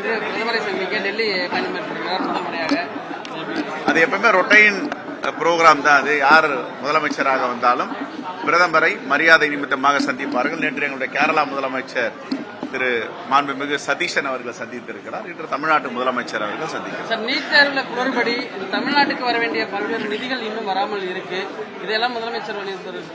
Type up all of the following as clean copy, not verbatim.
இன்று பிரதமரை சந்திக்க டெல்லி பயணம் மேற்கொள்கிறார் முதல் முறையாக. அது எப்பவுமே ரொட்டைன் புரோகிராம் தான். அது யார் முதலமைச்சராக வந்தாலும் பிரதமரை மரியாதை நிமித்தமாக சந்திப்பார்கள். நேற்று எங்களுடைய கேரளா முதலமைச்சர் திரு மாண்புமிகு சதீஷன் அவர்கள் சந்தித்திருக்கிறார். இன்று தமிழ்நாட்டு முதலமைச்சர் அவர்கள் சந்திக்கிறார். சார், நீட் தேர்வில் குளறுபடி தமிழ்நாட்டுக்கு வர வேண்டிய பல்வேறு நிதிகள் இன்னும் வராமல் இருக்கு. இதெல்லாம் முதலமைச்சர் வலியுறுத்துறாரு.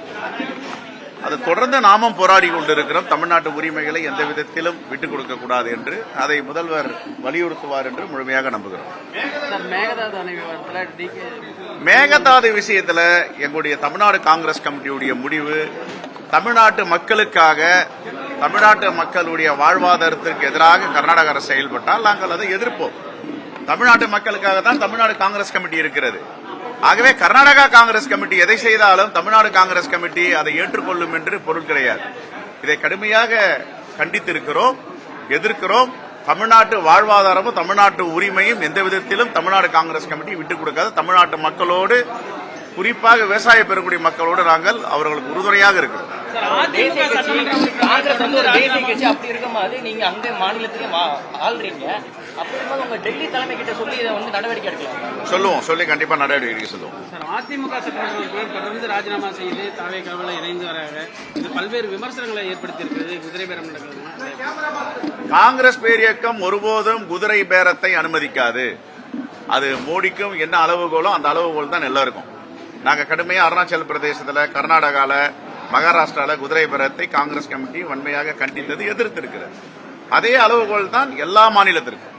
அது தொடர்ந்து நாமும் போராடி கொண்டிருக்கிறோம். தமிழ்நாட்டு உரிமைகளை எந்த விதத்திலும் விட்டுக் கொடுக்க கூடாது என்று அதை முதல்வர் வலியுறுத்துவார் என்று முழுமையாக நம்புகிறோம். மேகதாது விஷயத்தில் எங்களுடைய தமிழ்நாடு காங்கிரஸ் கமிட்டியுடைய முடிவு தமிழ்நாட்டு மக்களுக்காக, தமிழ்நாட்டு மக்களுடைய வாழ்வாதாரத்திற்கு எதிராக கர்நாடக அரசு செயல்பட்டால் நாங்கள் அதை எதிர்ப்போம். தமிழ்நாட்டு மக்களுக்காக தான் தமிழ்நாடு காங்கிரஸ் கமிட்டி இருக்கிறது. ஆகவே கர்நாடகா காங்கிரஸ் கமிட்டி எதை செய்தாலும் தமிழ்நாடு காங்கிரஸ் கமிட்டி அதை ஏற்றுக்கொள்ளும் என்று பொருள் கிடையாது. இதை கடுமையாக கண்டித்திருக்கிறோம், எதிர்க்கிறோம். தமிழ்நாட்டு வாழ்வாதாரமும் தமிழ்நாட்டு உரிமையும் எந்த விதத்திலும் தமிழ்நாடு காங்கிரஸ் கமிட்டி விட்டுக் கொடுக்காது. தமிழ்நாட்டு மக்களோடு, குறிப்பாக விவசாய பெறக்கூடிய மக்களோடு நாங்கள் அவர்களுக்கு உறுதுணையாக இருக்கிறோம். காங்கிரஸ் வந்து ஒரு தேசிய கட்சி, அப்படி இருக்கும்போது நீங்க அங்க மாநிலத்திலும் ஆள்றீங்க, அப்படிங்கும்போது உங்க டெல்லி தலைமை கிட்ட சொல்லி இதை வந்து நடவடிக்கை எடுக்கலாம். சொல்லுவோம், சொல்லி கண்டிப்பா நடவடிக்கை சொல்லுவோம். அதிமுக சட்டமன்ற தொடர்ந்து ராஜினாமா செய்து தாவேக்காவில் இணைந்து வராங்க. இது பல்வேறு விமர்சனங்களை ஏற்படுத்தியிருக்கிறது. குதிரை பேரம் நடக்கிறது. காங்கிரஸ் பேரியக்கம் ஒருபோதும் குதிரை பேரத்தை அனுமதிக்காது. அது மோடிக்கும் என்ன அளவுகோலோ அந்த அளவுகோல் தான் எல்லாருக்கும். நாங்க கடுமையா அருணாச்சல பிரதேசத்துல, கர்நாடகால, மகாராஷ்டிரால குதிரை பேரத்தை காங்கிரஸ் கமிட்டி வன்மையாக கண்டித்தது, எதிர்த்திருக்கிறது. அதே அளவுகோல் தான் எல்லா மாநிலத்திற்கும்.